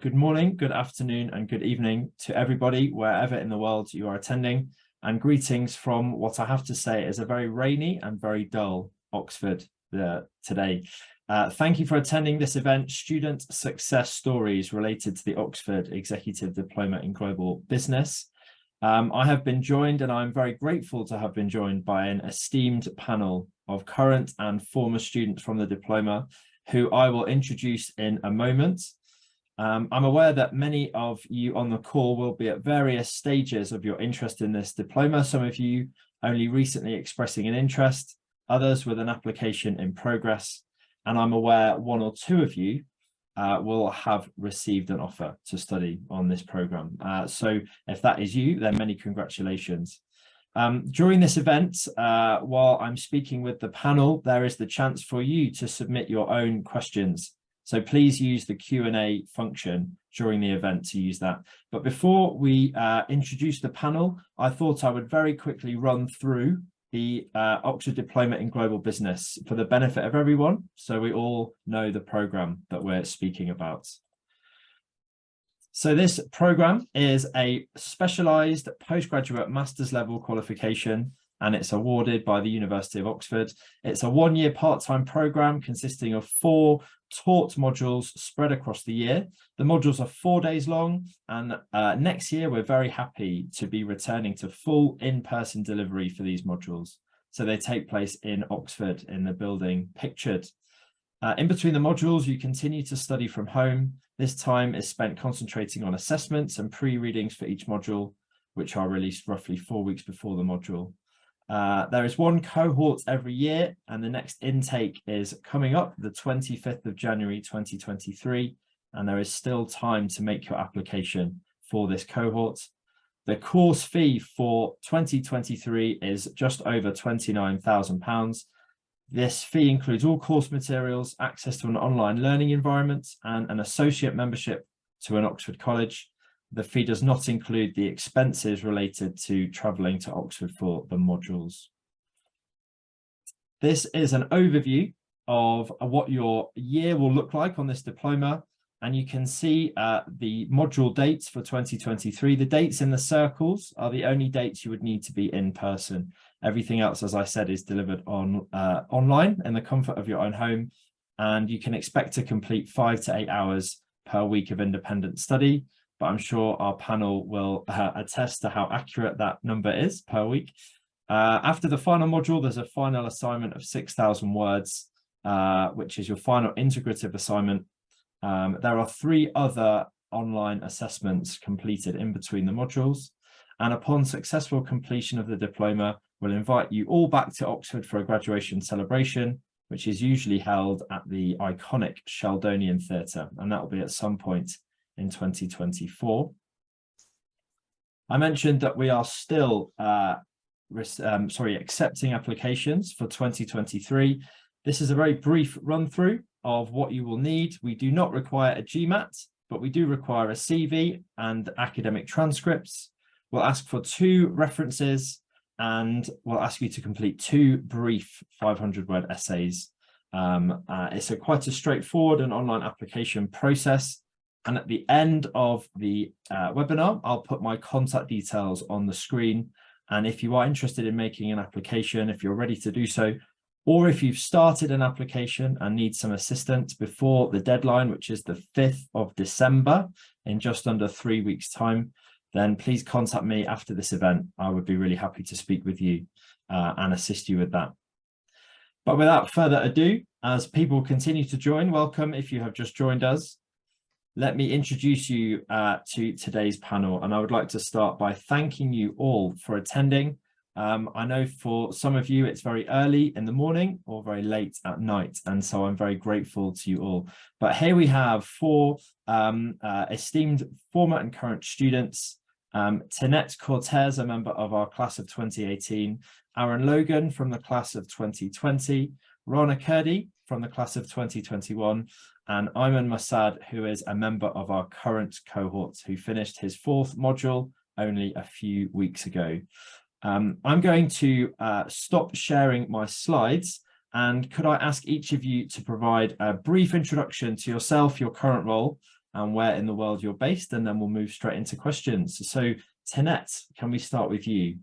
Good morning, good afternoon, and good evening to everybody, wherever in the world you are attending, and greetings from what I have to say is a very rainy and very dull Oxford today. Thank you for attending this event, Student Success Stories related to the Oxford Executive Diploma in Global Business. I have been joined, and I'm very grateful to have been joined by an esteemed panel of current and former students from the diploma, who I will introduce in a moment. I'm aware that many of you on the call will be at various stages of your interest in this diploma, some of you only recently expressing an interest, others with an application in progress, and I'm aware one or two of you will have received an offer to study on this programme. So if that is you, then many congratulations. During this event, while I'm speaking with the panel, there is the chance for you to submit your own questions. So please use the Q&A function during the event to use that. But before we introduce the panel, I thought I would very quickly run through the Oxford Diploma in Global Business for the benefit of everyone, so we all know the programme that we're speaking about. So this programme is a specialised postgraduate master's level qualification, and it's awarded by the University of Oxford. It's a one-year part-time programme consisting of 4 taught modules spread across the year. The modules are 4 days long, and next year we're very happy to be returning to full in-person delivery for these modules. So they take place in Oxford in the building pictured. In between the modules, you continue to study from home. This time is spent concentrating on assessments and pre-readings for each module, which are released roughly 4 weeks before the module. There is one cohort every year, and the next intake is coming up the 25th of January 2023, and there is still time to make your application for this cohort. The course fee for 2023 is just over £29,000. This fee includes all course materials, access to an online learning environment, and an associate membership to an Oxford college. The fee does not include the expenses related to travelling to Oxford for the modules. This is an overview of what your year will look like on this diploma, and you can see the module dates for 2023. The dates in the circles are the only dates you would need to be in person. Everything else, as I said, is delivered online in the comfort of your own home, and you can expect to complete 5 to 8 hours per week of independent study. But I'm sure our panel will attest to how accurate that number is per week. After the final module, there's a final assignment of 6,000 words, which is your final integrative assignment. There are 3 other online assessments completed in between the modules. And upon successful completion of the diploma, we'll invite you all back to Oxford for a graduation celebration, which is usually held at the iconic Sheldonian Theatre, and that will be at some point in 2024. I mentioned that we are still accepting applications for 2023. This is a very brief run through of what you will need. We do not require a GMAT, but we do require a CV and academic transcripts. We'll ask for 2 references, and we'll ask you to complete 2 brief 500-word essays. It's quite a straightforward and online application process. And at the end of the webinar, I'll put my contact details on the screen. And if you are interested in making an application, if you're ready to do so, or if you've started an application and need some assistance before the deadline, which is the 5th of December, in just under 3 weeks' time, then please contact me after this event. I would be really happy to speak with you and assist you with that. But without further ado, as people continue to join, welcome if you have just joined us. Let me introduce you to today's panel, and I would like to start by thanking you all for attending. I know for some of you it's very early in the morning or very late at night, and so I'm very grateful to you all. But here we have 4 esteemed former and current students. Tinette Cortez, a member of our class of 2018, Aaron Logan from the class of 2020, Rana Kurdi from the class of 2021, and Ayman Masad, who is a member of our current cohort, who finished his 4th module only a few weeks ago. I'm going to stop sharing my slides, and could I ask each of you to provide a brief introduction to yourself, your current role, and where in the world you're based, and then we'll move straight into questions. So Tinette, can we start with you?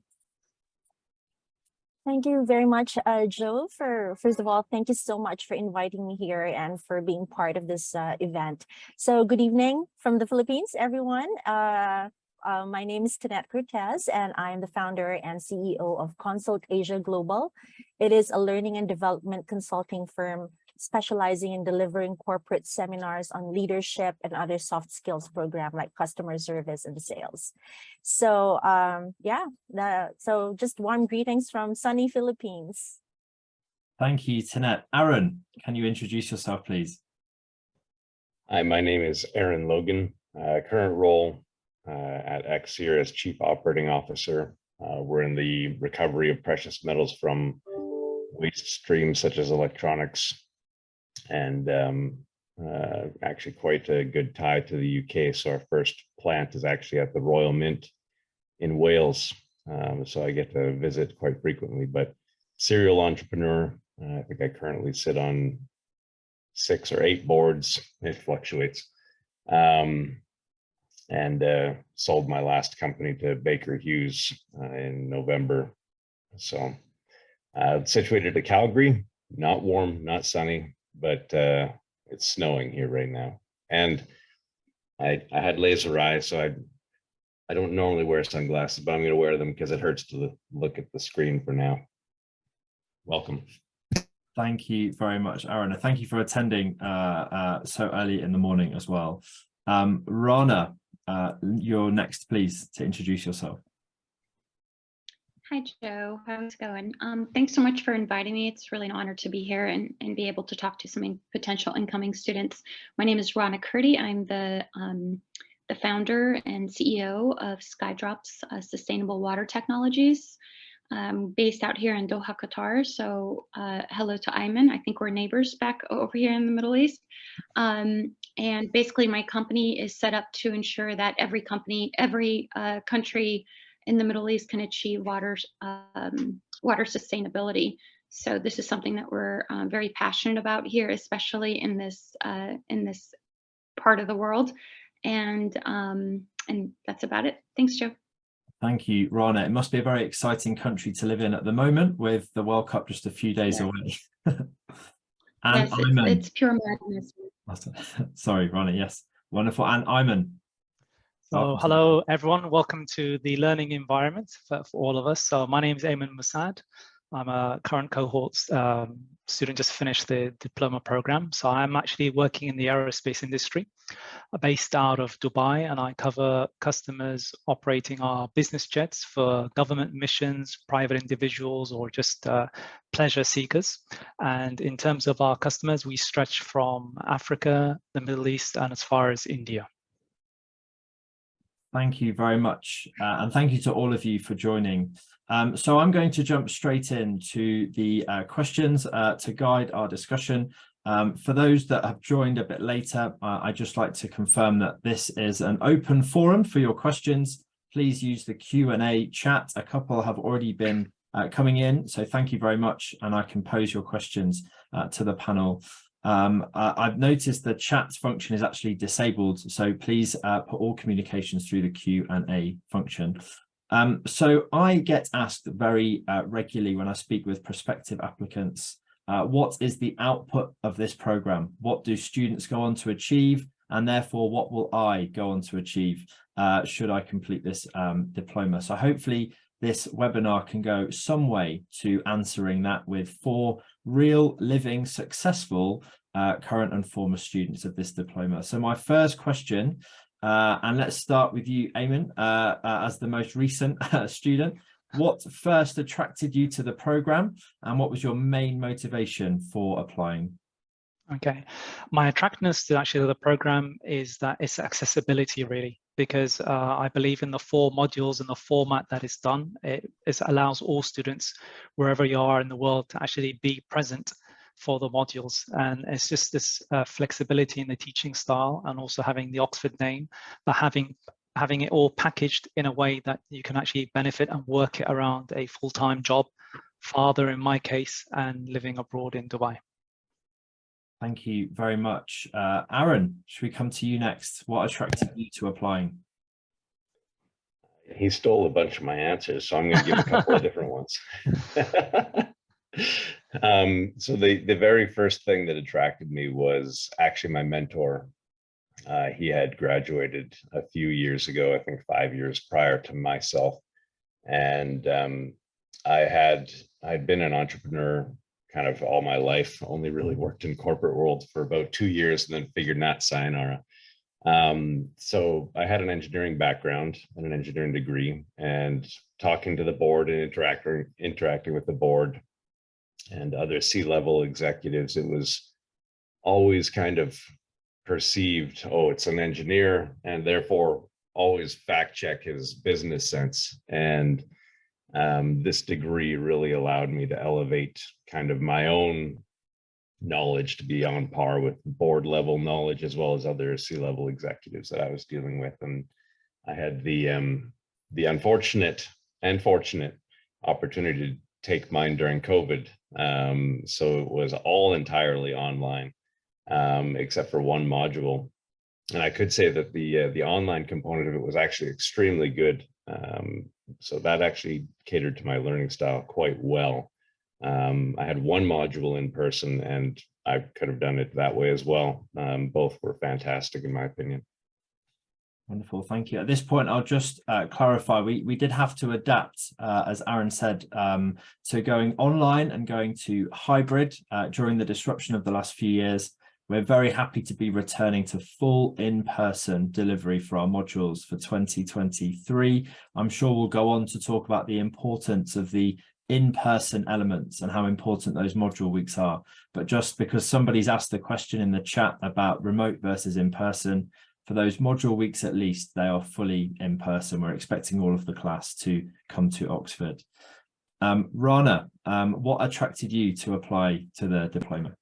Thank you very much, Joe, first of all, thank you so much for inviting me here and for being part of this event. So good evening from the Philippines, everyone. My name is Tinette Cortez, and I am the founder and CEO of Consult Asia Global. It is a learning and development consulting firm specializing in delivering corporate seminars on leadership and other soft skills program like customer service and sales. So so just warm greetings from sunny Philippines. Thank you, Tinette. Aaron, can you introduce yourself, please? Hi, my name is Aaron Logan. Current role at Exeer as Chief Operating Officer. We're in the recovery of precious metals from waste streams such as electronics, and actually quite a good tie to the UK. So our first plant is actually at the Royal Mint in Wales. So I get to visit quite frequently, but serial entrepreneur. I think I currently sit on 6 or 8 boards. It fluctuates. And sold my last company to Baker Hughes in November. So situated at Calgary, not warm, not sunny, but it's snowing here right now. And I had laser eyes, so I don't normally wear sunglasses, but I'm going to wear them because it hurts to look at the screen for now. Welcome. Thank you very much, Aaron. And thank you for attending so early in the morning as well. Rana, you're next, please, to introduce yourself. Hi, Joe. How's it going? Thanks so much for inviting me. It's really an honor to be here and be able to talk to some potential incoming students. My name is Rana Kurdi. I'm the founder and CEO of Skydrop's Sustainable Water Technologies, based out here in Doha, Qatar. So hello to Ayman. I think we're neighbors back over here in the Middle East. And basically my company is set up to ensure that every country in the Middle East can achieve water sustainability. So this is something that we're very passionate about here, especially in this part of the world. And that's about it. Thanks, Joe. Thank you, Rana. It must be a very exciting country to live in at the moment, with the World Cup just a few days away. And yes, it's pure madness. Sorry, Rana. Yes, wonderful. And Ayman. So hello, everyone. Welcome to the learning environment for all of us. So my name is Ayman Musad. I'm a current cohort student, just finished the diploma program. So I'm actually working in the aerospace industry, based out of Dubai, and I cover customers operating our business jets for government missions, private individuals, or just pleasure seekers. And in terms of our customers, we stretch from Africa, the Middle East, and as far as India. Thank you very much. And thank you to all of you for joining. So I'm going to jump straight into the questions to guide our discussion. For those that have joined a bit later, I'd just like to confirm that this is an open forum for your questions. Please use the Q&A chat. A couple have already been coming in, so thank you very much, and I can pose your questions to the panel. I've noticed the chat function is actually disabled, so please put all communications through the Q&A function. So I get asked very regularly when I speak with prospective applicants, what is the output of this program? What do students go on to achieve? And therefore, what will I go on to achieve should I complete this diploma? So hopefully this webinar can go some way to answering that with 4 real, living, successful current and former students of this diploma. So my first question, and let's start with you, Ayman, as the most recent student. What first attracted you to the program, and what was your main motivation for applying? Okay, my attractiveness to actually the program is that it's accessibility, really, because I believe in the 4 modules and the format that is done. It allows all students, wherever you are in the world, to actually be present for the modules. And it's just this flexibility in the teaching style, and also having the Oxford name, but having it all packaged in a way that you can actually benefit and work it around a full-time job, father in my case, and living abroad in Dubai. Thank you very much. Aaron, should we come to you next? What attracted you to applying? He stole a bunch of my answers, so I'm going to give a couple of different ones. So the very first thing that attracted me was actually my mentor. He had graduated a few years ago, I think 5 years prior to myself. And I'd been an entrepreneur kind of all my life, only really worked in corporate world for about 2 years and then figured not sayonara. So I had an engineering background and an engineering degree, and talking to the board and interacting with the board and other C-level executives, it was always kind of perceived, oh, it's an engineer, and therefore always fact check his business sense. And this degree really allowed me to elevate kind of my own knowledge to be on par with board level knowledge, as well as other C-level executives that I was dealing with. And I had the unfortunate and fortunate opportunity to take mine during COVID. So it was all entirely online, except for one module. And I could say that the online component of it was actually extremely good. So that actually catered to my learning style quite well. I had one module in person, and I could have done it that way as well. Both were fantastic in my opinion. Wonderful, thank you. At this point, I'll just clarify, we did have to adapt, as Aaron said, to going online and going to hybrid during the disruption of the last few years. We're very happy to be returning to full in-person delivery for our modules for 2023. I'm sure we'll go on to talk about the importance of the in-person elements and how important those module weeks are. But just because somebody's asked the question in the chat about remote versus in-person, for those module weeks at least, they are fully in person. We're expecting all of the class to come to Oxford. Rana, what attracted you to apply to the diploma?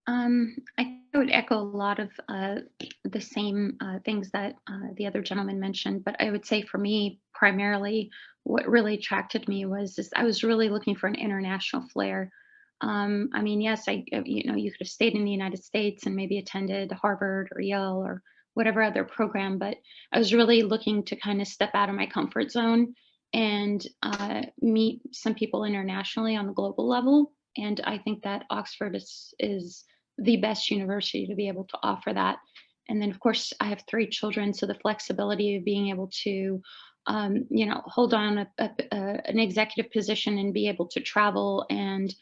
I would echo a lot of the same things that the other gentleman mentioned, but I would say for me, primarily, what really attracted me was I was really looking for an international flair. I mean, yes, you could have stayed in the United States and maybe attended Harvard or Yale or whatever other program, but I was really looking to kind of step out of my comfort zone and meet some people internationally on the global level. And I think that Oxford is the best university to be able to offer that. And then, of course, I have 3 children, so the flexibility of being able to hold on an executive position and be able to travel and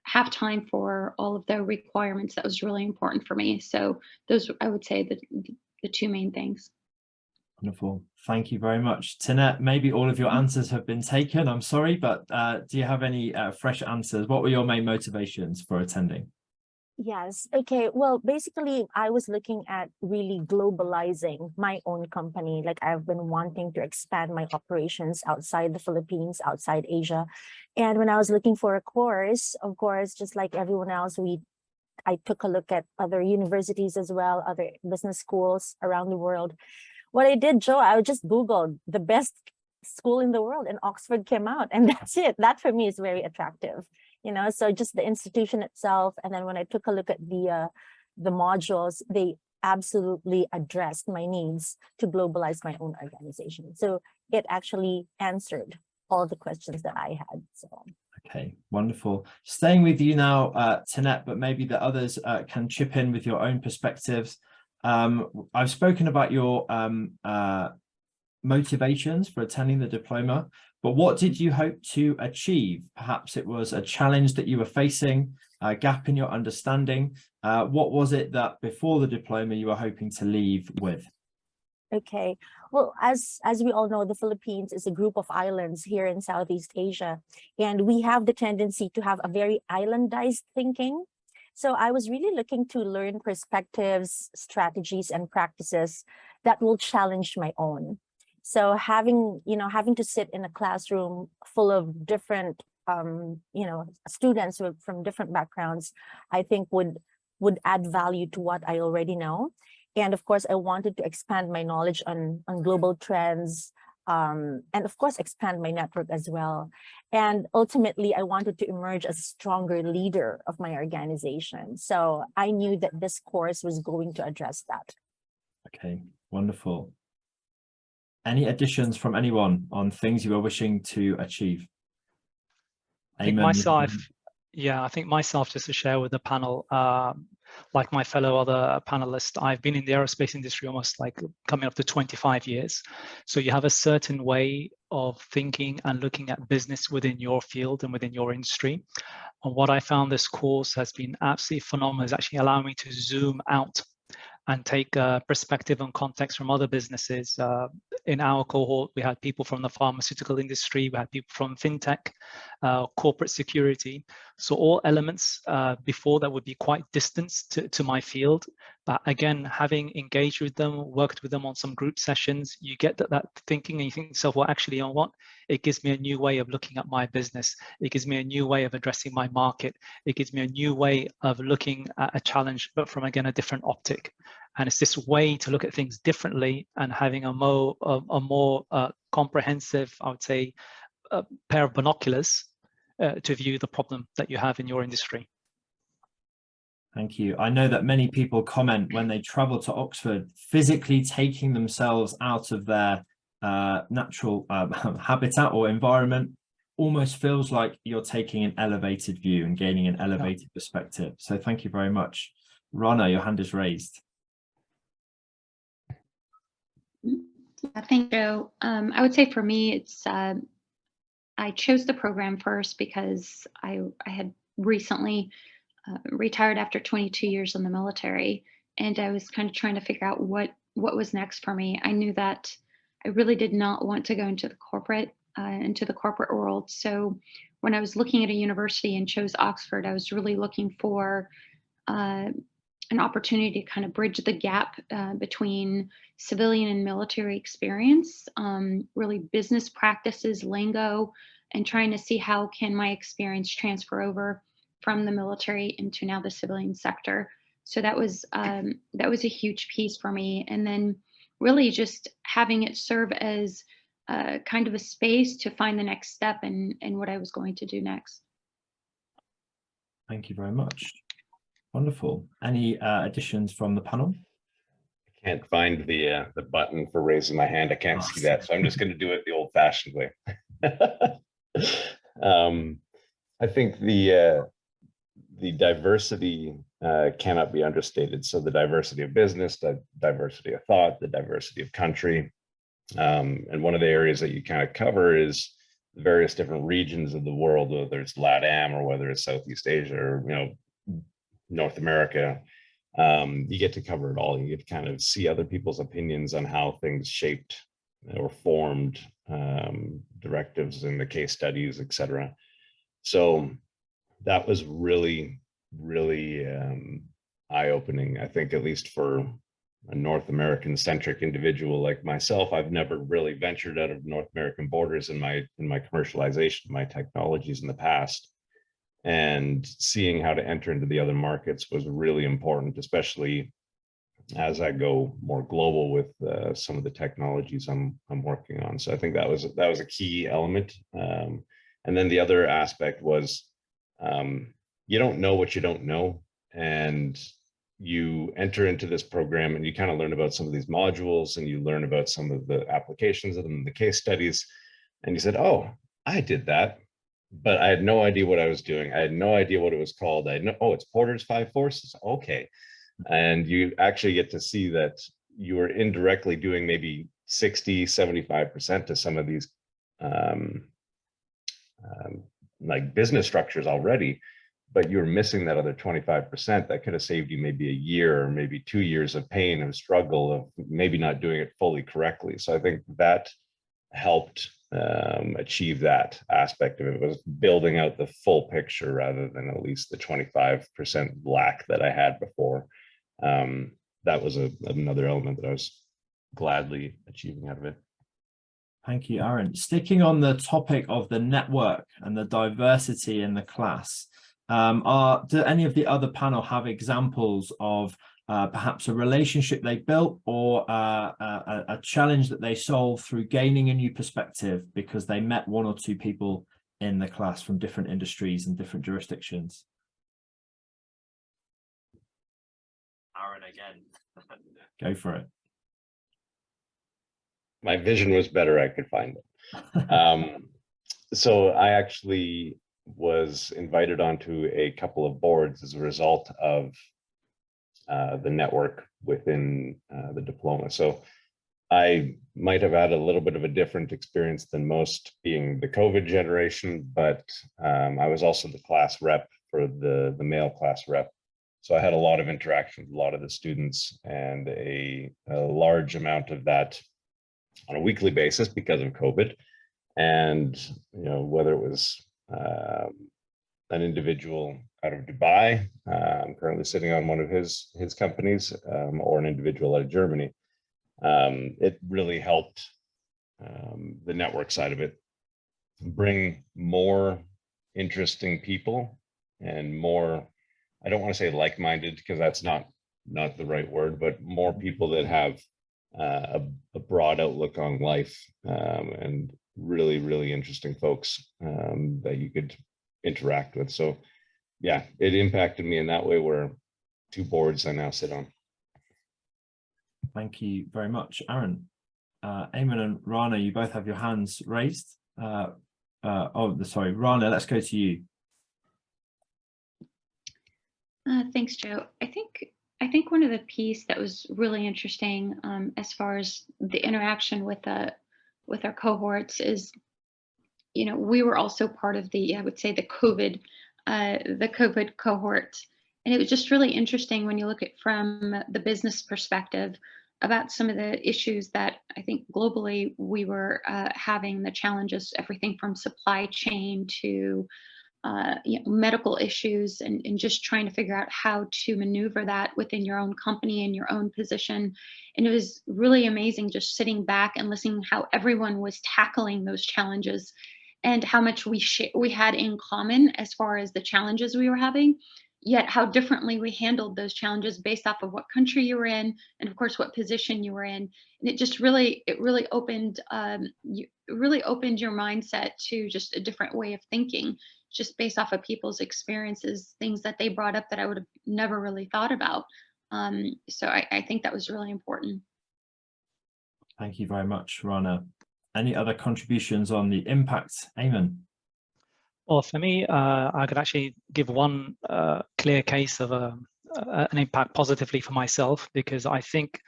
have time for all of the requirements, that was really important for me. So those, I would say, the 2 main things. Wonderful. Thank you very much. Tinette, maybe all of your answers have been taken. I'm sorry, but do you have any fresh answers? What were your main motivations for attending? Yes. Okay. Well, basically, I was looking at really globalizing my own company. Like, I've been wanting to expand my operations outside the Philippines, outside Asia. And when I was looking for a course, of course, just like everyone else, I took a look at other universities as well, other business schools around the world. What I did, Joe, I just Googled the best school in the world, and Oxford came out, and that's it. That for me is very attractive. So just the institution itself. And then when I took a look at the modules, they absolutely addressed my needs to globalize my own organization. So it actually answered all the questions that I had. So. Okay, wonderful. Staying with you now, Tinette, but maybe the others can chip in with your own perspectives. I've spoken about your motivations for attending the diploma, but what did you hope to achieve? Perhaps it was a challenge that you were facing, a gap in your understanding. What was it that before the diploma you were hoping to leave with? Okay, well, as we all know, the Philippines is a group of islands here in Southeast Asia, and we have the tendency to have a very islandized thinking. So I was really looking to learn perspectives, strategies, and practices that will challenge my own. So having to sit in a classroom full of different, students from different backgrounds, I think would add value to what I already know. And of course, I wanted to expand my knowledge on global trends, and of course, expand my network as well. And ultimately, I wanted to emerge as a stronger leader of my organization. So I knew that this course was going to address that. Okay, wonderful. Any additions from anyone on things you are wishing to achieve? I think Eamon, myself, yeah, I think myself, just to share with the panel, like my fellow other panelists, I've been in the aerospace industry almost like coming up to 25 years. So you have a certain way of thinking and looking at business within your field and within your industry. And what I found this course has been absolutely phenomenal is actually allowing me to zoom out and take perspective and context from other businesses. In our cohort, we had people from the pharmaceutical industry, we had people from fintech, corporate security. So all elements before that would be quite distant to my field. But again, having engaged with them, worked with them on some group sessions, you get that thinking and you think to yourself, well, actually, you know what? It gives me a new way of looking at my business. It gives me a new way of addressing my market. It gives me a new way of looking at a challenge, but from, again, a different optic. And it's this way to look at things differently and having a more comprehensive, I would say, pair of binoculars to view the problem that you have in your industry. Thank you. I know that many people comment when they travel to Oxford, physically taking themselves out of their natural habitat or environment almost feels like you're taking an elevated view and gaining an elevated perspective. So thank you very much. Rana, your hand is raised. Thank you. I would say for me, it's I chose the program first because I had recently retired after 22 years in the military, and I was kind of trying to figure out what was next for me. I knew that I really did not want to go into the corporate world. So when I was looking at a university and chose Oxford, I was really looking for an opportunity to kind of bridge the gap between civilian and military experience, really business practices, lingo, and trying to see how can my experience transfer over from the military into now the civilian sector. So that was a huge piece for me. And then really just having it serve as kind of a space to find the next step and what I was going to do next. Thank you very much. Wonderful. Any additions from the panel? I can't find the button for raising my hand. I can't see that, so I'm just going to do it the old-fashioned way. I think the diversity cannot be understated. So the diversity of business, the diversity of thought, the diversity of country, and one of the areas that you kind of cover is the various different regions of the world, whether it's LATAM or whether it's Southeast Asia or North America. You get to cover it all. You get to kind of see other people's opinions on how things shaped or formed directives in the case studies, etc. So that was really, really eye-opening. I think at least for a North American centric individual like myself, I've never really ventured out of North American borders in my commercialization of my technologies in the past. And seeing how to enter into the other markets was really important, especially as I go more global with some of the technologies I'm working on. So I think that was a key element. And then the other aspect was you don't know what you don't know, and you enter into this program and you kind of learn about some of these modules and you learn about some of the applications of them, the case studies, and you said, oh, I did that. But I had no idea what I was doing. I had no idea what it was called. Oh, it's Porter's 5 forces. Okay. And you actually get to see that you are indirectly doing maybe 60, 75% to some of these like business structures already, but you're missing that other 25% that could have saved you maybe a year or maybe 2 years of pain and struggle of maybe not doing it fully correctly. So I think that helped achieve that aspect of it. It was building out the full picture rather than at least the 25% lack that I had before. That was another element that I was gladly achieving out of it. Thank you, Aaron. Sticking on the topic of the network and the diversity in the class, do any of the other panel have examples of perhaps a relationship they built, or a challenge that they solved through gaining a new perspective because they met one or two people in the class from different industries and different jurisdictions? Aaron, again. Go for it. My vision was better, I could find it. So I actually was invited onto a couple of boards as a result of the network within the diploma. So I might have had a little bit of a different experience than most, being the COVID generation, but I was also the class rep for the male class rep. So I had a lot of interaction with a lot of the students, and a large amount of that on a weekly basis because of COVID. And, you know, whether it was an individual out of Dubai, I'm currently sitting on one of his companies, or an individual out of Germany, it really helped the network side of it bring more interesting people and more, I don't want to say like-minded, because that's not the right word, but more people that have a broad outlook on life, and really interesting folks that you could interact with. So yeah, it impacted me in that way, where 2 boards I now sit on. Thank you very much, Aaron. Eamon and Rana, you both have your hands raised. Sorry, Rana, let's go to you. Thanks, Joe. I think one of the piece that was really interesting, as far as the interaction with our cohorts, is, you know, we were also part of the, I would say, the COVID cohort, and it was just really interesting when you look at from the business perspective about some of the issues that I think globally we were having, the challenges, everything from supply chain to medical issues, and just trying to figure out how to maneuver that within your own company and your own position. And it was really amazing just sitting back and listening how everyone was tackling those challenges, and how much we had in common as far as the challenges we were having, yet how differently we handled those challenges based off of what country you were in, and of course what position you were in. And it really opened your mindset to just a different way of thinking, just based off of people's experiences, things that they brought up that I would have never really thought about. So I think that was really important. Thank you very much, Rana. Any other contributions on the impact, Eamon? Well, for me, I could actually give one clear case of an impact positively for myself, because I think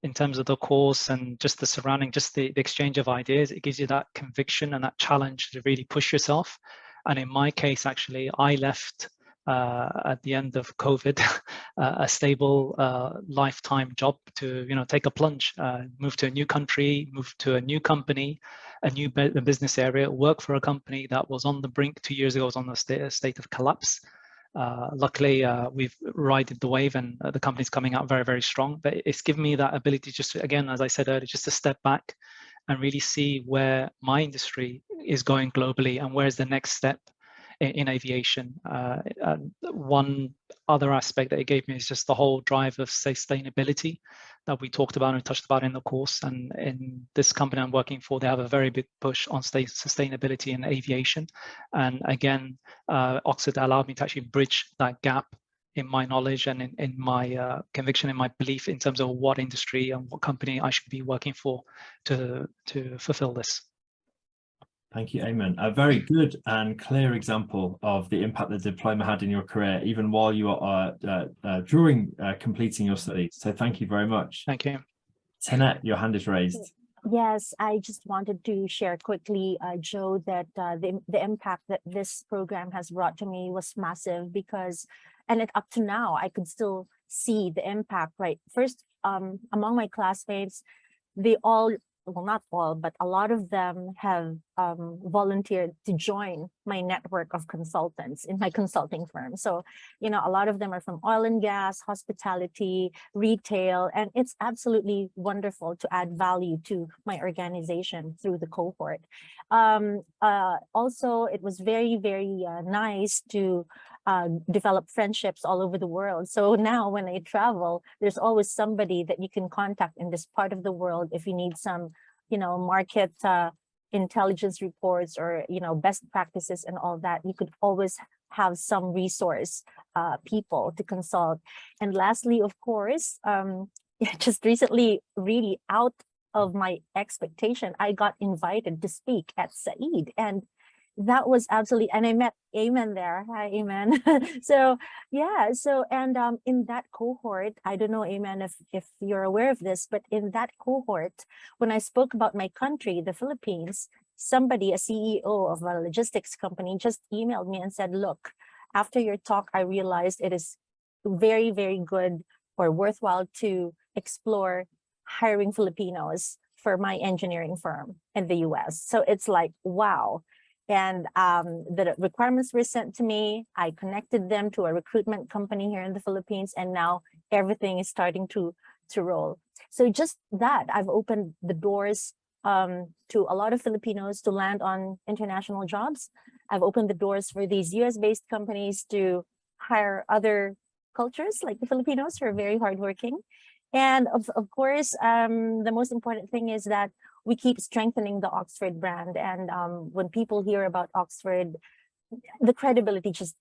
in terms of the course and just the surrounding, just the exchange of ideas, it gives you that conviction and that challenge to really push yourself. And in my case, actually, I left at the end of COVID a stable lifetime job to, you know, take a plunge, move to a new country, move to a new company, a new business area, work for a company that was on the brink 2 years ago, was on the state of collapse. Luckily, we've ridden the wave, and the company's coming out very strong. But it's given me that ability, just to, again, as I said earlier, just to step back and really see where my industry is going globally and where's the next step in aviation. One other aspect that it gave me is just the whole drive of sustainability that we talked about and touched about in the course. And in this company I'm working for, they have a very big push on sustainability in aviation. And again, Oxford allowed me to actually bridge that gap in my knowledge and in my conviction, in my belief in terms of what industry and what company I should be working for to fulfill this. Thank you, Eamon. A very good and clear example of the impact the diploma had in your career, even while you are during completing your studies. So thank you very much. Thank you. Tanette, your hand is raised. Yes, I just wanted to share quickly, Joe, that the impact that this program has brought to me was massive, because, and up to now, I could still see the impact, right? First, among my classmates, they all, well, not all, but a lot of them have volunteered to join my network of consultants in my consulting firm. So, you know, a lot of them are from oil and gas, hospitality, retail, and it's absolutely wonderful to add value to my organization through the cohort. Also, it was very nice to develop friendships all over the world. So now when I travel, there's always somebody that you can contact in this part of the world if you need some, market intelligence reports or, best practices and all that. You could always have some resource people to consult. And lastly, of course, just recently, really out of my expectation, I got invited to speak at Said, and that was absolutely, and I met Amen there. Hi, Amen. So yeah, and in that cohort, I don't know, Amen, if you're aware of this, but in that cohort, when I spoke about my country, the Philippines, somebody, a CEO of a logistics company, just emailed me and said, look, after your talk, I realized it is very, very good or worthwhile to explore hiring Filipinos for my engineering firm in the US. So it's like, wow. And the requirements were sent to me. I connected them to a recruitment company here in the Philippines, and now everything is starting to roll. So just that, I've opened the doors to a lot of Filipinos to land on international jobs. I've opened the doors for these US-based companies to hire other cultures like the Filipinos who are very hardworking. And of course, the most important thing is that we keep strengthening the Oxford brand. And when people hear about Oxford, the credibility just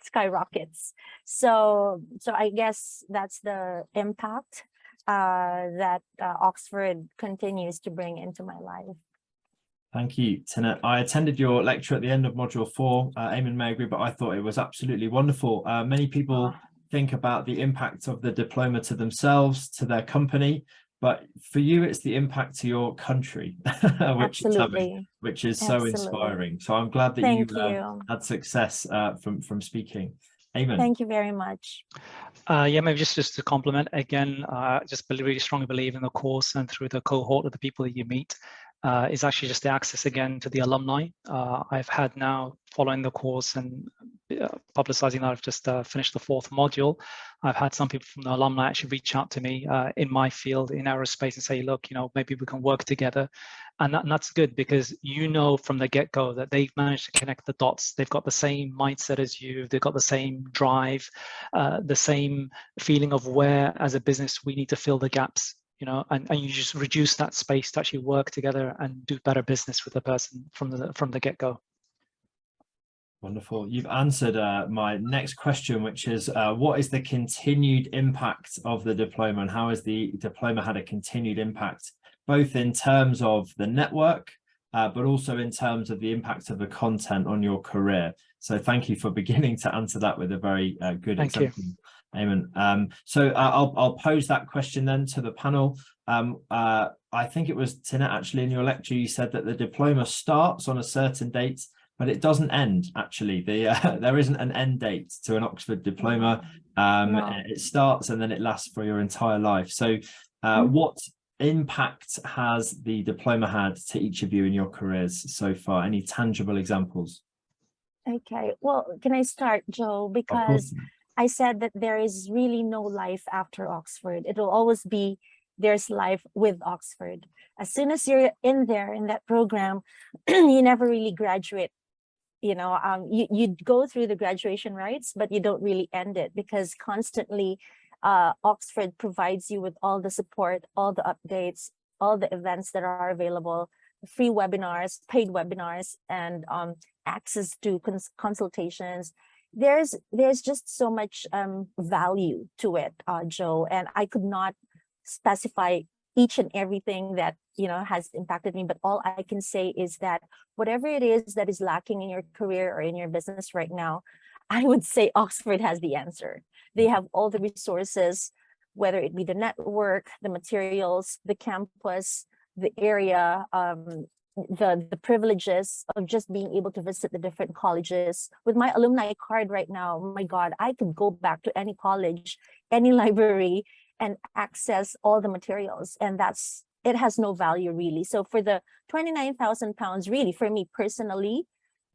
skyrockets. So I guess that's the impact that Oxford continues to bring into my life. Thank you, Tinette. I attended your lecture at the end of module 4. Eamon may agree, but I thought it was absolutely wonderful. Many people think about the impact of the diploma to themselves, to their company, but for you, it's the impact to your country, which is so inspiring. So I'm glad that you had success from speaking. Eamon. Thank you very much. Yeah, maybe just to compliment again, just really strongly believe in the course and through the cohort of the people that you meet. Is actually just the access again to the alumni. I've had now, following the course and publicizing that I've just finished the 4th module, I've had some people from the alumni actually reach out to me in my field in aerospace and say, look, maybe we can work together. And that's good, because from the get-go that they've managed to connect the dots. They've got the same mindset as you. They've got the same drive, the same feeling of where, as a business, we need to fill the gaps. And you just reduce that space to actually work together and do better business with the person from the get-go. Wonderful. You've answered my next question, which is what is the continued impact of the diploma, and how has the diploma had a continued impact, both in terms of the network, but also in terms of the impact of the content on your career? So thank you for beginning to answer that with a very good example. Eamon. So I'll pose that question then to the panel. I think it was Tinette, actually, in your lecture, you said that the diploma starts on a certain date, but it doesn't end. Actually, there isn't an end date to an Oxford diploma. No. It starts and then it lasts for your entire life. So what impact has the diploma had to each of you in your careers so far? Any tangible examples? Okay, well, can I start, Joe? Because I said that there is really no life after Oxford. It will always be, there's life with Oxford. As soon as you're in there, in that program, you never really graduate. You go through the graduation rites, but you don't really end it, because constantly Oxford provides you with all the support, all the updates, all the events that are available, free webinars, paid webinars, and access to consultations. There's just so much value to it, Joe, and I could not specify each and everything that has impacted me, but all I can say is that whatever it is that is lacking in your career or in your business right now, I would say Oxford has the answer. They have all the resources, whether it be the network, the materials, the campus, the area, the privileges of just being able to visit the different colleges. With my alumni card right now, my God, I could go back to any college, any library, and access all the materials. And it has no value, really. So for the £29,000, really, for me personally,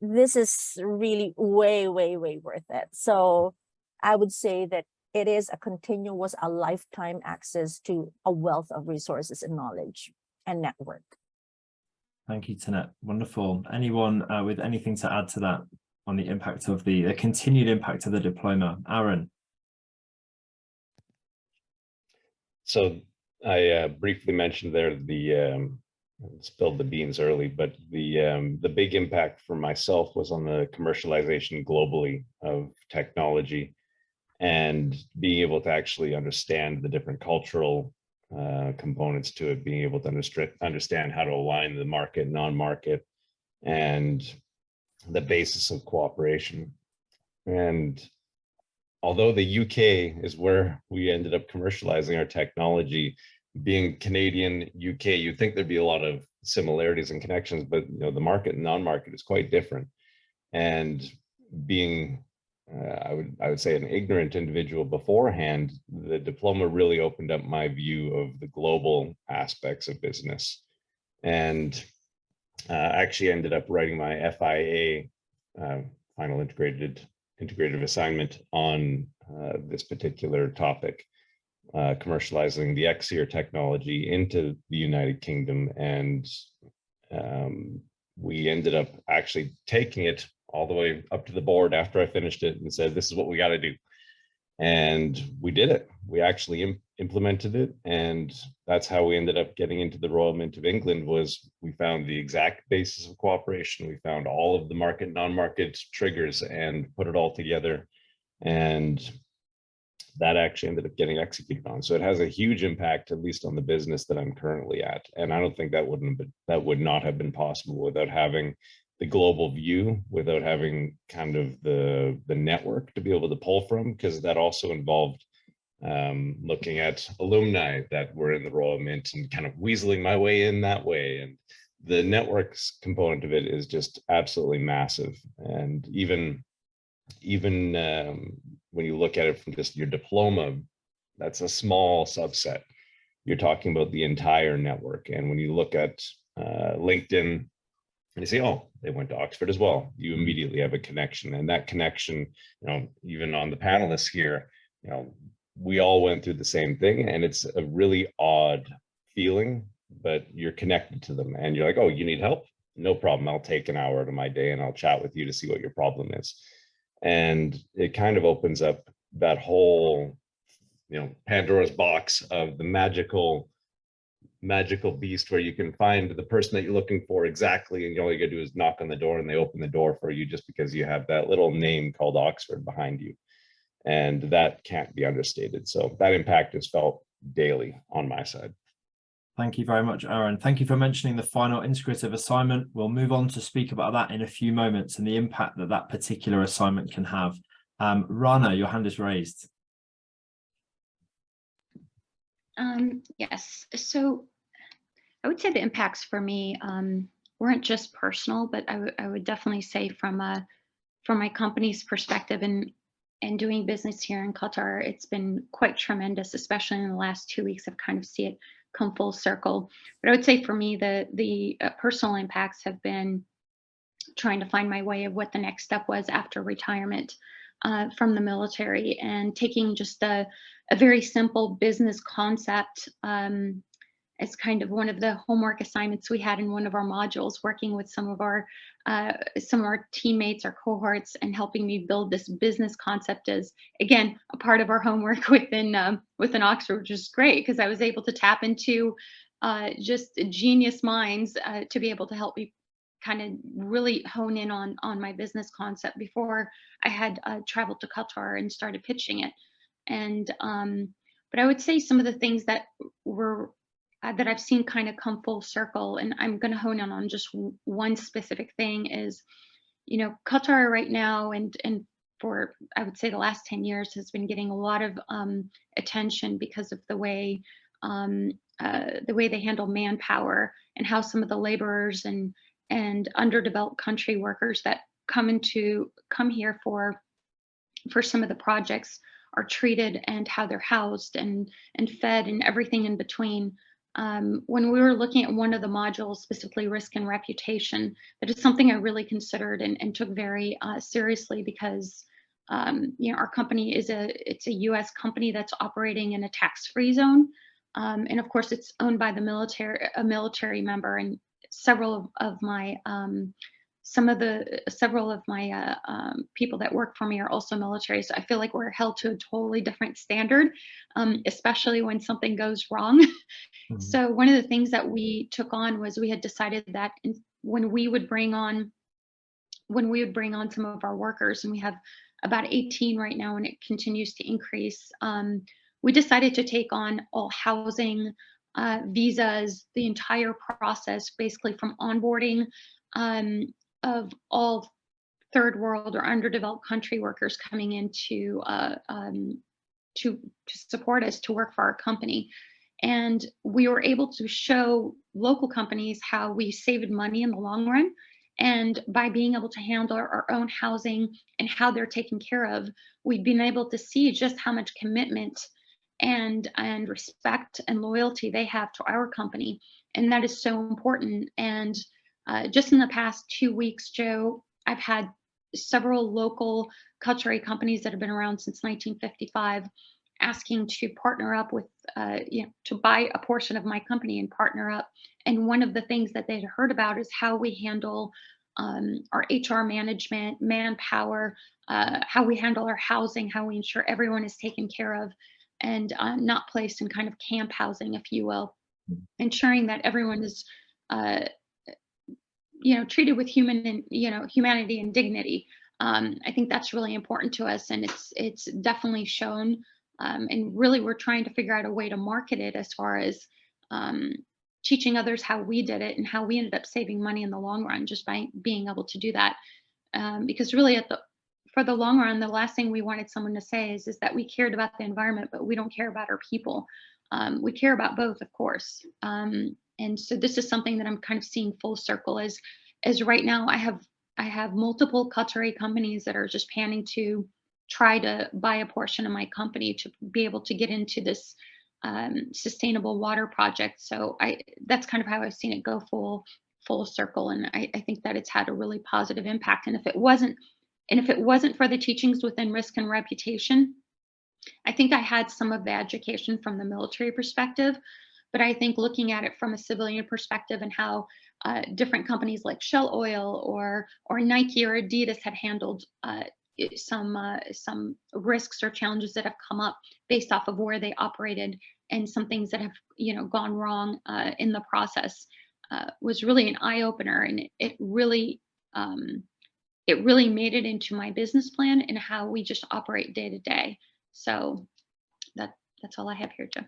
this is really way, way, way worth it. So I would say that it is a lifetime access to a wealth of resources and knowledge and network. Thank you, Tinette. Wonderful. Anyone with anything to add to that? on the impact of the continued impact of the diploma. Aaron. So I briefly mentioned there spilled the beans early, but the big impact for myself was on the commercialization globally of technology and being able to actually understand the different cultural components to it, being able to understand how to align the market, non-market, and the basis of cooperation. And although the UK is where we ended up commercializing our technology, being Canadian, UK, you'd think there'd be a lot of similarities and connections, but you know, the market and non-market is quite different. And being, I would say, an ignorant individual beforehand, the diploma really opened up my view of the global aspects of business. And actually ended up writing my FIA, final integrative assignment on this particular topic. Commercializing the XER technology into the United Kingdom, and we ended up actually taking it all the way up to the board after I finished it and said, this is what we got to do. And we did it. We actually implemented it, and that's how we ended up getting into the Royal Mint of England. Was we found the exact basis of cooperation, we found all of the market, non-market triggers, and put it all together, and that actually ended up getting executed on. So it has a huge impact, at least on the business that I'm currently at. And I don't think that would not have been possible without having the global view, without having kind of the network to be able to pull from, because that also involved looking at alumni that were in the Royal Mint and kind of weaseling my way in that way. And the networks component of it is just absolutely massive. And even when you look at it from just your diploma, that's a small subset. You're talking about the entire network. And when you look at LinkedIn and you say, oh, they went to Oxford as well, you immediately have a connection. And that connection, you know, even on the panelists here, you know, we all went through the same thing, and it's a really odd feeling, but you're connected to them and you're like, oh, you need help? No problem. I'll take an hour out of my day and I'll chat with you to see what your problem is. And it kind of opens up that whole, you know, Pandora's box of the magical beast, where you can find the person that you're looking for exactly, and all you gotta do is knock on the door and they open the door for you, just because you have that little name called Oxford behind you. And that can't be understated. So that impact is felt daily on my side. Thank you very much, Aaron. Thank you for mentioning the final integrative assignment. We'll move on to speak about that in a few moments and the impact that that particular assignment can have. Rana, your hand is raised. Yes, so I would say the impacts for me weren't just personal, but I would definitely say from my company's perspective and doing business here in Qatar, it's been quite tremendous, especially in the last 2 weeks. I've kind of seen it come full circle. But I would say for me, the personal impacts have been trying to find my way of what the next step was after retirement from the military, and taking just a very simple business concept as kind of one of the homework assignments we had in one of our modules, working with some of our teammates, our cohorts, and helping me build this business concept as, again, a part of our homework within Oxford, which is great because I was able to tap into just genius minds to be able to help me kind of really hone in on my business concept before I had traveled to Qatar and started pitching it. And but I would say some of the things that were that I've seen kind of come full circle, and I'm going to hone in on just one specific thing, is, you know, Qatar right now and for, I would say, the last 10 years has been getting a lot of attention because of the way they handle manpower, and how some of the laborers and underdeveloped country workers that come here for some of the projects are treated, and how they're housed and fed and everything in between. When we were looking at one of the modules, specifically risk and reputation, that is something I really considered and took very seriously, because you know, our company it's a U.S. company that's operating in a tax-free zone, and of course it's owned by the military, a military member, and several of my several of my people that work for me are also military, so I feel like we're held to a totally different standard, especially when something goes wrong. Mhm. So one of the things that we took on was we had decided that when we would bring on some of our workers, and we have about 18 right now, and it continues to increase. We decided to take on all housing, visas, the entire process, basically from onboarding of all third world or underdeveloped country workers coming in to support us to work for our company. And we were able to show local companies how we saved money in the long run. And by being able to handle our own housing and how they're taken care of, we've been able to see just how much commitment and respect and loyalty they have to our company. And that is so important. And just in the past 2 weeks, Joe, I've had several local cutlery companies that have been around since 1955 asking to partner up with, to buy a portion of my company and partner up. And one of the things that they'd heard about is how we handle our HR management, manpower, how we handle our housing, how we ensure everyone is taken care of and not placed in kind of camp housing, if you will, ensuring that everyone is, treated with humanity and dignity. I think that's really important to us, and it's definitely shown. And really, we're trying to figure out a way to market it as far as teaching others how we did it and how we ended up saving money in the long run just by being able to do that. Because really, for the long run, the last thing we wanted someone to say is that we cared about the environment, but we don't care about our people. We care about both, of course. And so this is something that I'm kind of seeing full circle as right now I have multiple cutlery companies that are just panning to try to buy a portion of my company to be able to get into this sustainable water project. So that's kind of how I've seen it go full circle. And I think that it's had a really positive impact. And if it wasn't for the teachings within risk and reputation, I think I had some of the education from the military perspective, but I think looking at it from a civilian perspective and how different companies like Shell Oil or Nike or Adidas had handled some risks or challenges that have come up based off of where they operated, and some things that have gone wrong in the process was really an eye opener, and it really made it into my business plan and how we just operate day to day. So that's all I have here, Joe.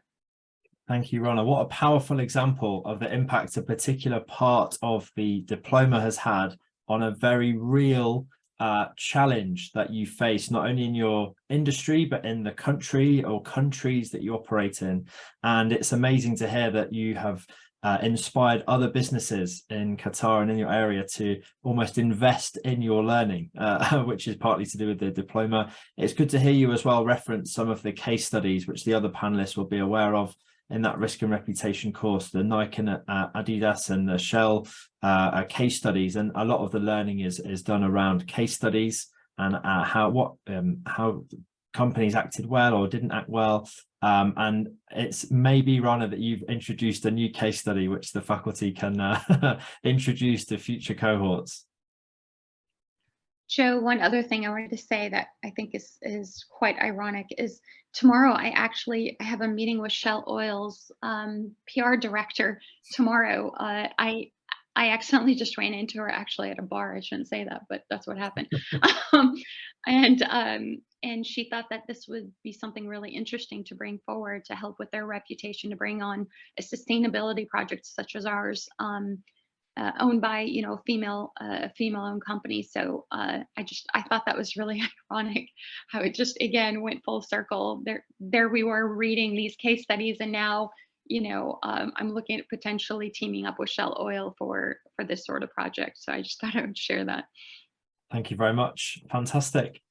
Thank you, Ronna. What a powerful example of the impact a particular part of the diploma has had on a very real challenge that you face, not only in your industry, but in the country or countries that you operate in. And it's amazing to hear that you have inspired other businesses in Qatar and in your area to almost invest in your learning, which is partly to do with the diploma. It's good to hear you as well reference some of the case studies, which the other panelists will be aware of in that risk and reputation course, the Nike and Adidas and the Shell case studies. And a lot of the learning is done around case studies and how companies acted well or didn't act well. And it's maybe, Ronna, that you've introduced a new case study which the faculty can introduce to future cohorts. Joe, one other thing I wanted to say that I think is quite ironic is tomorrow I have a meeting with Shell Oil's PR director tomorrow. I accidentally just ran into her actually at a bar. I shouldn't say that, but that's what happened. And she thought that this would be something really interesting to bring forward to help with their reputation, to bring on a sustainability project such as ours, owned by a female-owned company. So I thought that was really ironic how it just again went full circle. There we were reading these case studies, and now I'm looking at potentially teaming up with Shell Oil for this sort of project. So I just thought I would share that. Thank you very much. Fantastic.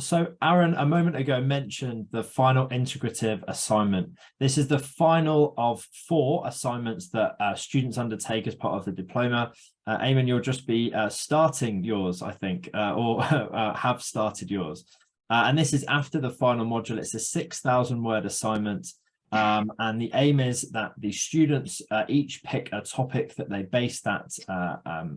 So Aaron, a moment ago, mentioned the final integrative assignment. This is the final of 4 assignments that students undertake as part of the diploma. Eamon, you'll just be starting yours, I think, or have started yours. And this is after the final module. It's a 6,000 word assignment. And the aim is that the students each pick a topic that they base that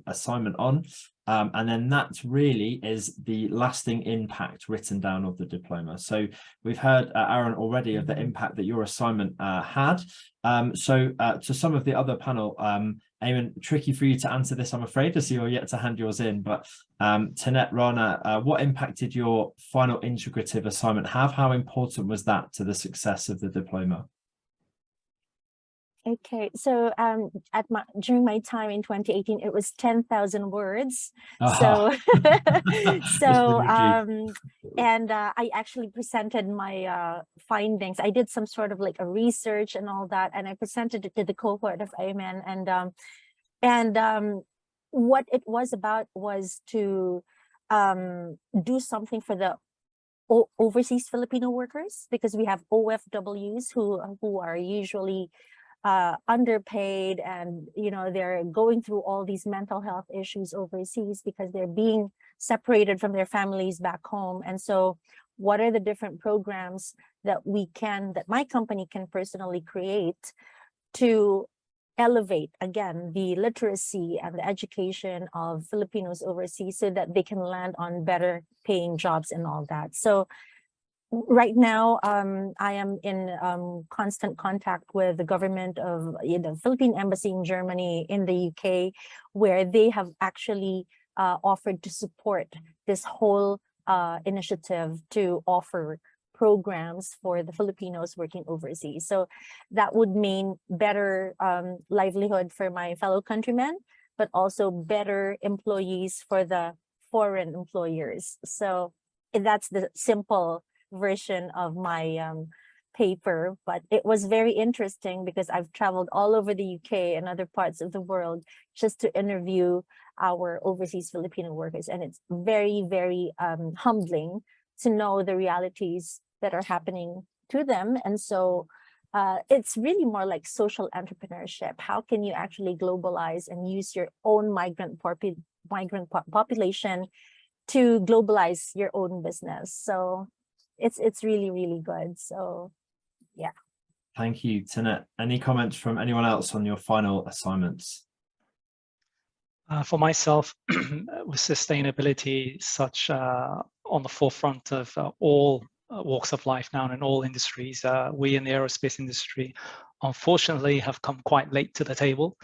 assignment on. And then that really is the lasting impact written down of the diploma. So we've heard, Aaron, already of the impact that your assignment had. To some of the other panel, Eamon, tricky for you to answer this, I'm afraid, as you're yet to hand yours in. But Tanette, Rana, what impact did your final integrative assignment have? How important was that to the success of the diploma? Okay, so during my time in 2018, it was 10,000 words. So I actually presented my findings. I did some sort of like a research and all that, and I presented it to the cohort of Amen. And what it was about was to do something for the overseas Filipino workers, because we have OFWs who are usually underpaid, and they're going through all these mental health issues overseas because they're being separated from their families back home. And so what are the different programs that my company can personally create to elevate again the literacy and the education of Filipinos overseas so that they can land on better paying jobs and all that. So right now, I am in constant contact with the government of the Philippine Embassy in Germany, in the UK, where they have actually offered to support this whole initiative to offer programs for the Filipinos working overseas. So that would mean better livelihood for my fellow countrymen, but also better employees for the foreign employers. So that's the simple version of my paper, but it was very interesting because I've traveled all over the UK and other parts of the world just to interview our overseas Filipino workers, and it's very, very humbling to know the realities that are happening to them. And so it's really more like social entrepreneurship. How can you actually globalize and use your own migrant population to globalize your own business? So it's really, really good. So yeah. Thank you, Tanette. Any comments from anyone else on your final assignments? For myself, with sustainability such on the forefront of all walks of life now and in all industries, we in the aerospace industry unfortunately have come quite late to the table.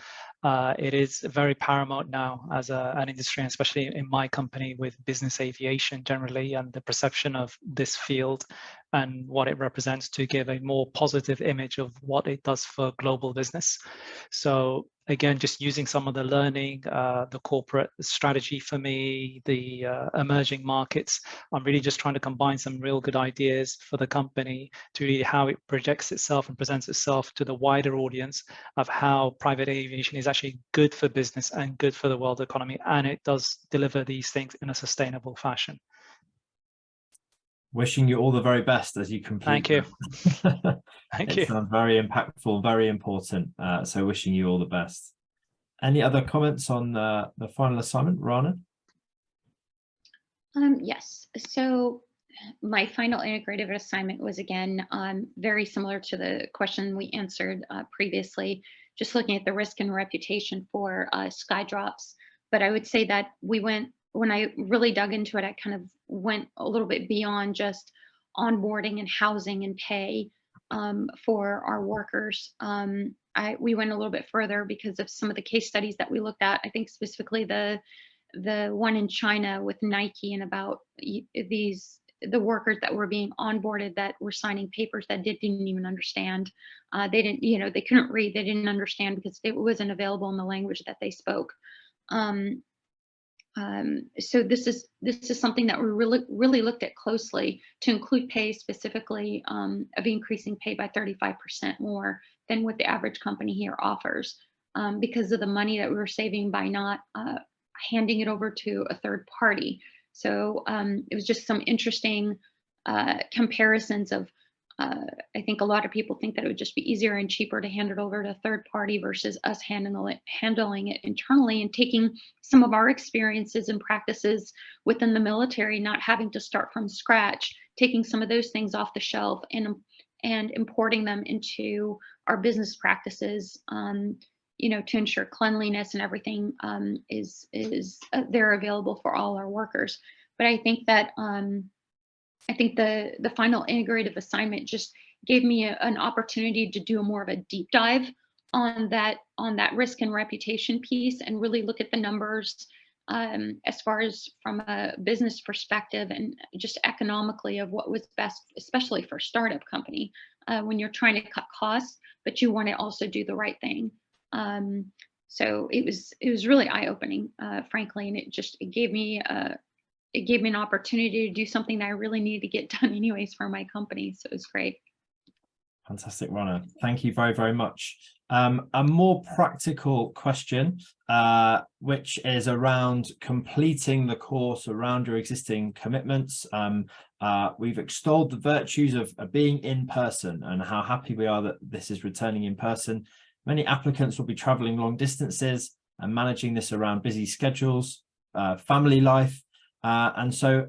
It is very paramount now as an industry, and especially in my company with business aviation generally, and the perception of this field and what it represents to give a more positive image of what it does for global business. So again, just using some of the learning, the corporate strategy for me, the emerging markets, I'm really just trying to combine some real good ideas for the company to really how it projects itself and presents itself to the wider audience of how private aviation is actually good for business and good for the world economy, and it does deliver these things in a sustainable fashion. Wishing you all the very best as you complete. Thank you. Thank you. It sounds very impactful, very important. So wishing you all the best. Any other comments on the final assignment, Rana? Yes. So my final integrative assignment was again very similar to the question we answered previously, just looking at the risk and reputation for skydrops. But I would say that when I really dug into it, I kind of went a little bit beyond just onboarding and housing and pay for our workers. We went a little bit further because of some of the case studies that we looked at. I think specifically the one in China with Nike, and about the workers that were being onboarded that were signing papers that didn't even understand. They didn't, they couldn't read, they didn't understand because it wasn't available in the language that they spoke. So this is something that we really looked at closely to include pay specifically of increasing pay by 35% more than what the average company here offers, because of the money that we were saving by not handing it over to a third party. So it was just some interesting comparisons of, I think a lot of people think that it would just be easier and cheaper to hand it over to a third party versus us handling it internally, and taking some of our experiences and practices within the military, not having to start from scratch, taking some of those things off the shelf and importing them into our business practices. to ensure cleanliness and everything is they're available for all our workers. But I think that the final integrative assignment just gave me an opportunity to do more of a deep dive on that risk and reputation piece, and really look at the numbers as far as from a business perspective and just economically of what was best, especially for a startup company when you're trying to cut costs, but you want to also do the right thing. So it was really eye-opening, frankly, and it gave me an opportunity to do something that I really needed to get done anyways for my company. So it was great. Fantastic, Rana. Thank you very, very much. A more practical question, which is around completing the course around your existing commitments. We've extolled the virtues of being in person and how happy we are that this is returning in person. Many applicants will be traveling long distances and managing this around busy schedules, family life. And so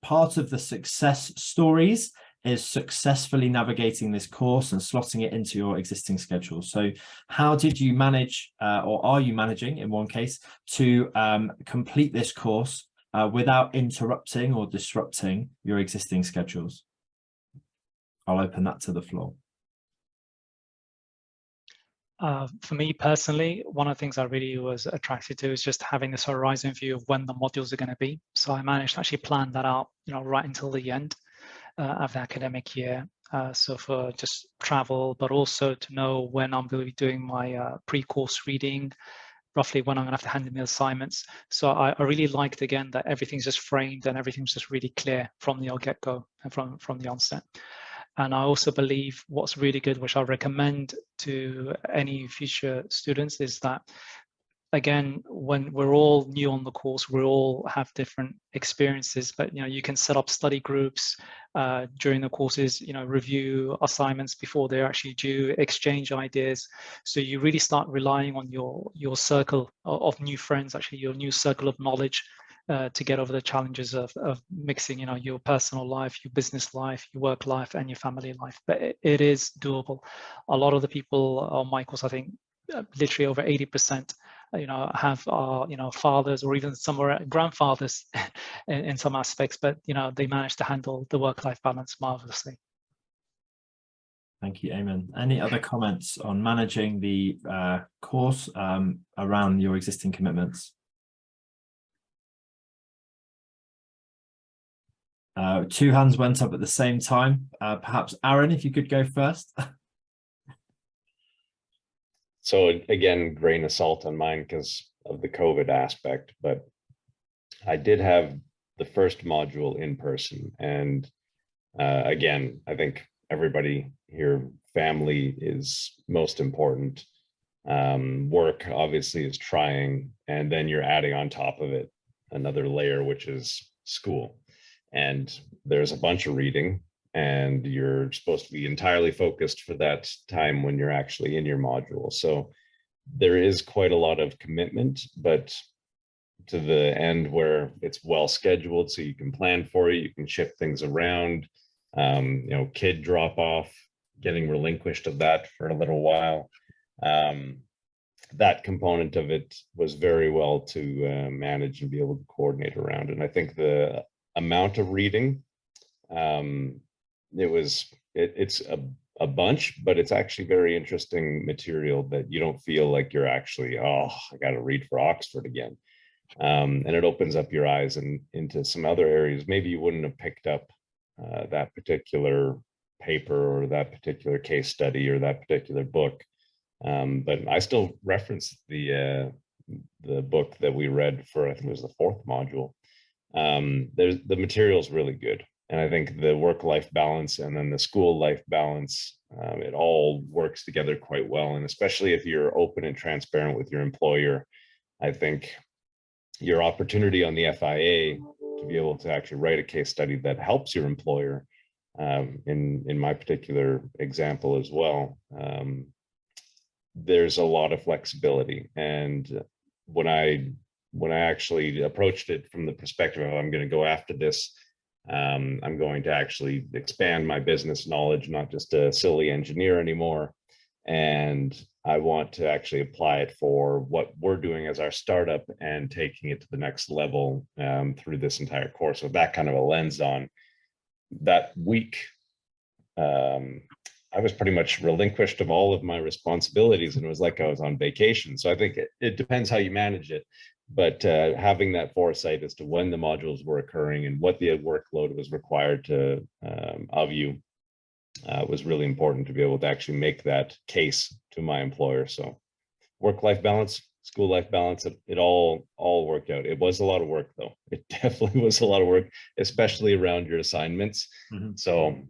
part of the success stories is successfully navigating this course and slotting it into your existing schedule. So how did you manage, or are you managing in one case, to complete this course without interrupting or disrupting your existing schedules? I'll open that to the floor. For me personally, one of the things I really was attracted to is just having this horizon view of when the modules are going to be. So I managed to actually plan that out, right until the end of the academic year. So for just travel, but also to know when I'm going to be doing my pre-course reading, roughly when I'm going to have to hand in the assignments. So I really liked, again, that everything's just framed and everything's just really clear from the get-go and from the onset. And I also believe what's really good, which I recommend to any future students, is that, again, when we're all new on the course, we all have different experiences, but you can set up study groups during the courses, review assignments before they're actually due, exchange ideas. So you really start relying on your circle of new friends, actually your new circle of knowledge, to get over the challenges of mixing, your personal life, your business life, your work life, and your family life. But it is doable. A lot of the people on my course, I think, literally over 80%, have fathers or even some are grandfathers in some aspects, but they manage to handle the work-life balance marvelously. Thank you, Eamon. Any other comments on managing the course around your existing commitments? Two hands went up at the same time. Perhaps Aaron, if you could go first. So again, grain of salt on mine because of the COVID aspect, but I did have the first module in person. And again, I think everybody here, family is most important. Work obviously is trying, and then you're adding on top of it another layer, which is school. And there's a bunch of reading, and you're supposed to be entirely focused for that time when you're actually in your module. So there is quite a lot of commitment, but to the end where it's well scheduled, so you can plan for it, you can shift things around, kid drop off, getting relinquished of that for a little while. That component of it was very well to manage and be able to coordinate around. And I think the amount of reading, it's a bunch, but it's actually very interesting material that you don't feel like you're actually, I got to read for Oxford again. And it opens up your eyes into some other areas. Maybe you wouldn't have picked up that particular paper or that particular case study or that particular book. But I still reference the book that we read for, I think it was the fourth module. The material is really good. And I think the work-life balance and then the school-life balance, it all works together quite well. And especially if you're open and transparent with your employer, I think your opportunity on the FIA to be able to actually write a case study that helps your employer, in my particular example as well, there's a lot of flexibility. And when I actually approached it from the perspective of I'm going to go after this, I'm going to actually expand my business knowledge, not just a silly engineer anymore. and I want to actually apply it for what we're doing as our startup and taking it to the next level through this entire course. With that kind of a lens on that week, I was pretty much relinquished of all of my responsibilities, and it was like I was on vacation. So I think it depends how you manage it, but having that foresight as to when the modules were occurring and what the workload was required to of you was really important to be able to actually make that case to my employer. So work-life balance, school-life balance, it all worked out. It was a lot of work though. It definitely was a lot of work, especially around your assignments. So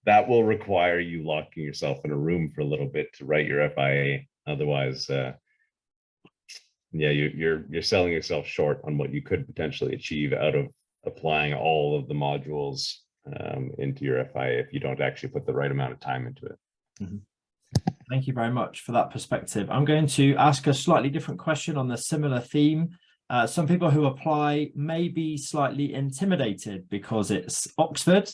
that will require you locking yourself in a room for a little bit to write your FIA. Otherwise, yeah, you're selling yourself short on what you could potentially achieve out of applying all of the modules into your FIA if you don't actually put the right amount of time into it. Thank you very much for that perspective. I'm going to ask a slightly different question on the similar theme. Some people who apply may be slightly intimidated because it's Oxford,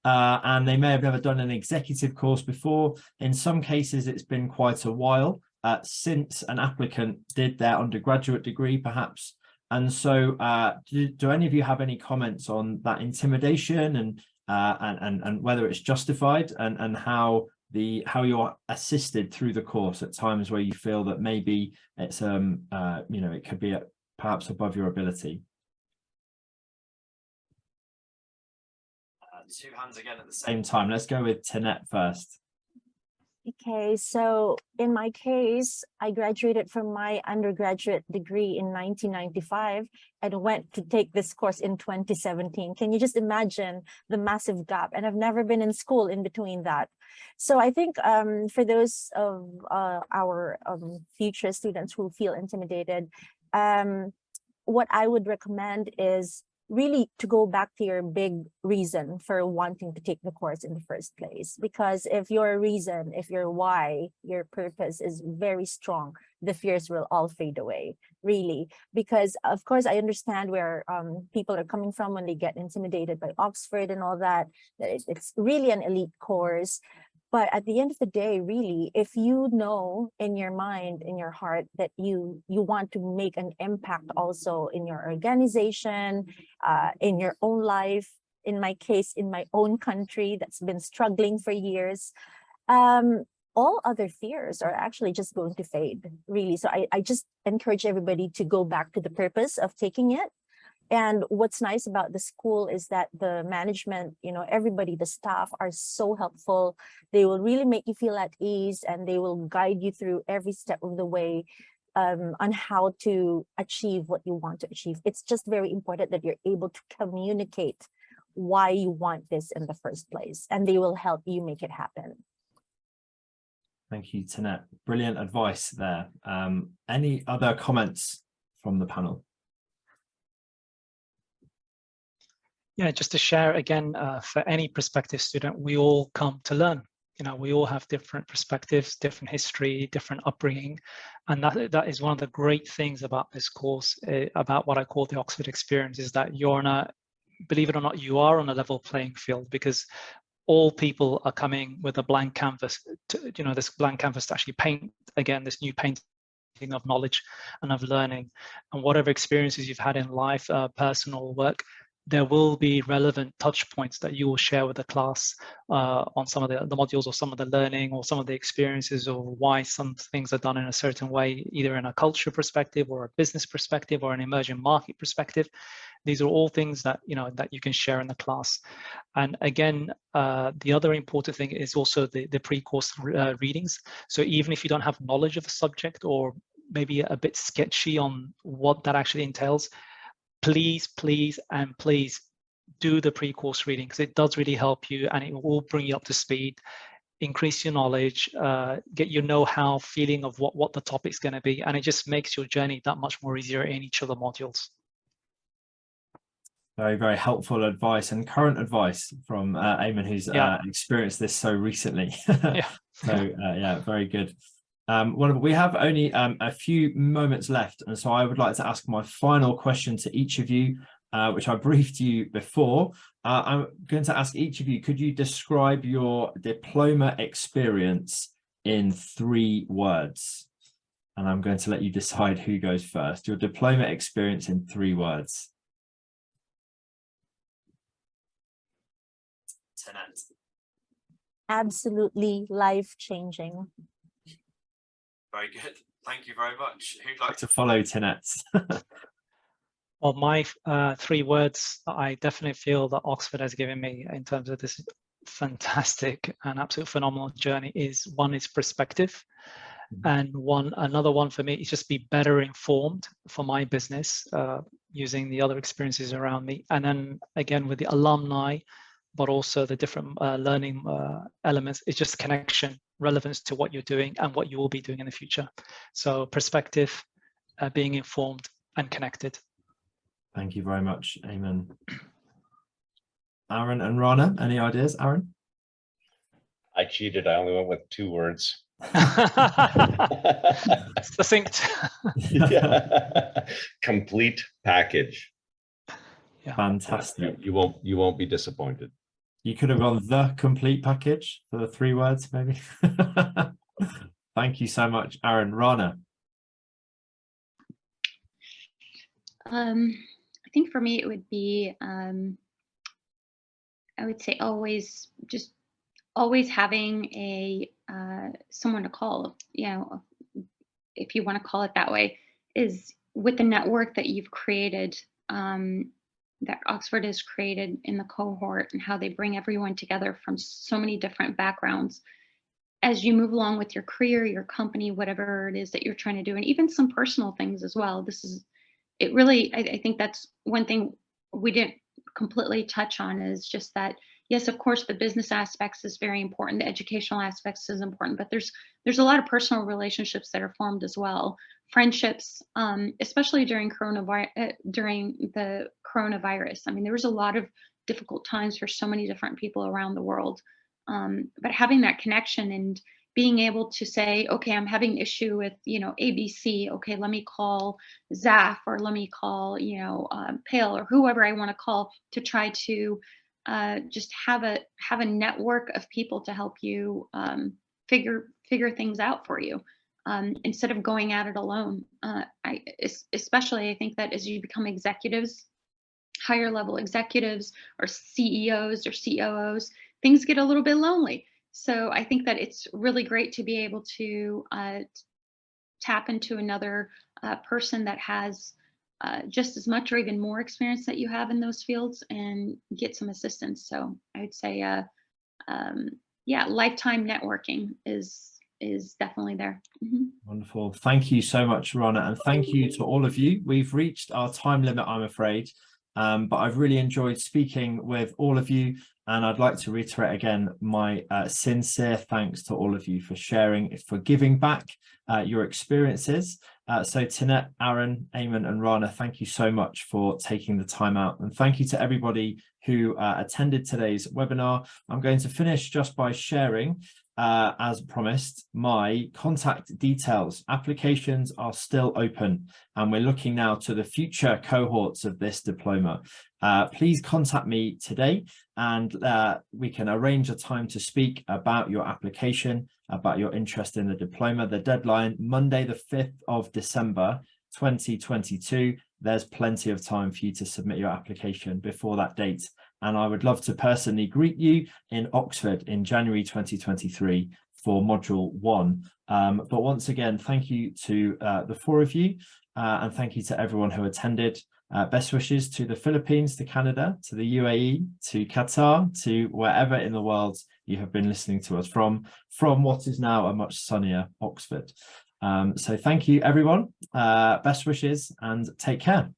and they may have never done an executive course before. In some cases, it's been quite a while since an applicant did their undergraduate degree, perhaps. And so do any of you have any comments on that intimidation and whether it's justified, and how you're assisted through the course at times where you feel that maybe it's it could be perhaps above your ability? Two hands again at the same time. Let's go with Tanette first. Okay, so in my case, I graduated from my undergraduate degree in 1995 and went to take this course in 2017. Can you just imagine the massive gap? And I've never been in school in between that. So I think for those of our future students who feel intimidated, what I would recommend is really to go back to your big reason for wanting to take the course in the first place. Because if your reason, if your why, your purpose is very strong, the fears will all fade away, really. Because of course, I understand where people are coming from when they get intimidated by Oxford and all that. It's really an elite course. But at the end of the day, really, if you know in your mind, in your heart, that you want to make an impact also in your organization, in your own life, in my case, in my own country that's been struggling for years, all other fears are actually just going to fade, really. So I just encourage everybody to go back to the purpose of taking it. And what's nice about the school is that the management, everybody, the staff are so helpful. They will really make you feel at ease, and they will guide you through every step of the way on how to achieve what you want to achieve. It's just very important that you're able to communicate why you want this in the first place, and they will help you make it happen. Thank you, Tanette. Brilliant advice there. Any other comments from the panel? Yeah, just to share again, for any prospective student, we all come to learn. We all have different perspectives, different history, different upbringing. And that is one of the great things about this course, about what I call the Oxford experience, is that you're on a, believe it or not, you are on a level playing field, because all people are coming with a blank canvas, this blank canvas to actually paint, again, this new painting of knowledge and of learning. And whatever experiences you've had in life, personal work, there will be relevant touch points that you will share with the class on some of the modules, or some of the learning, or some of the experiences, or why some things are done in a certain way, either in a culture perspective or a business perspective or an emerging market perspective. These are all things that that you can share in the class. And again, the other important thing is also the pre-course readings. So even if you don't have knowledge of the subject, or maybe a bit sketchy on what that actually entails, please do the pre-course reading, because it does really help you, and it will bring you up to speed, increase your knowledge, get your know-how feeling of what the topic's going to be, and it just makes your journey that much more easier in each of the modules. Very, very helpful advice, and current advice from Eamon, who's experienced this so recently. Yeah. So yeah, very good. We have only a few moments left, and so I would like to ask my final question to each of you. which I briefed you before. I'm going to ask each of you, could you describe your diploma experience in 3 words? And I'm going to let you decide who goes first. Your diploma experience in 3 words. Tenet. Absolutely life-changing. Very good. Thank you very much. Who'd like to follow Tenet? Well, my 3 words that I definitely feel that Oxford has given me in terms of this fantastic and absolute phenomenal journey is, one is perspective, and another one for me is just be better informed for my business using the other experiences around me, and then again with the alumni, but also the different learning elements. It's just connection, relevance to what you're doing and what you will be doing in the future. So perspective, being informed and connected. Thank you very much, Eamon. Aaron and Rana, any ideas, Aaron? I cheated. I only went with 2 words. Succinct. Yeah. Complete package. Yeah. Fantastic. You won't be disappointed. You could have gone the complete package for the 3 words, maybe. Thank you so much, Aaron. Rana. I think for me it would be, I would say always having a someone to call, you know, if you want to call it that way, is with the network that you've created, that Oxford has created in the cohort, and how they bring everyone together from so many different backgrounds. As you move along with your career, your company, whatever it is that you're trying to do, and even some personal things as well. It really, I think that's one thing we didn't completely touch on, is just that, yes, of course, the business aspects is very important, the educational aspects is important, but there's a lot of personal relationships that are formed as well. Friendships, especially during the coronavirus. I mean, there was a lot of difficult times for so many different people around the world. But having that connection and being able to say, okay, I'm having an issue with, ABC. Okay, let me call Zaf, or let me call, Pale, or whoever I want to call, to try to just have a network of people to help you figure things out for you, instead of going at it alone. Especially I think that as you become executives, higher level executives or CEOs or COOs, things get a little bit lonely. So I think that it's really great to be able to tap into another person that has just as much or even more experience that you have in those fields, and get some assistance. So I would say, yeah, lifetime networking is definitely there. Mm-hmm. Wonderful. Thank you so much, Rana, and thank you to all of you. We've reached our time limit, I'm afraid, but I've really enjoyed speaking with all of you, and I'd like to reiterate again my sincere thanks to all of you for sharing, for giving back your experiences. So Tenet, Aaron, Eamon and Rana, thank you so much for taking the time out, and thank you to everybody who attended today's webinar. I'm going to finish just by sharing, as promised, my contact details. Applications are still open, and we're looking now to the future cohorts of this diploma. Please contact me today, and we can arrange a time to speak about your application, about your interest in the diploma. The deadline, Monday the 5th of December 2022. There's plenty of time for you to submit your application before that date, and I would love to personally greet you in Oxford in January 2023 for Module 1. But once again, thank you to the 4 of you, and thank you to everyone who attended. Best wishes to the Philippines, to Canada, to the UAE, to Qatar, to wherever in the world you have been listening to us from what is now a much sunnier Oxford. So thank you, everyone. Best wishes and take care.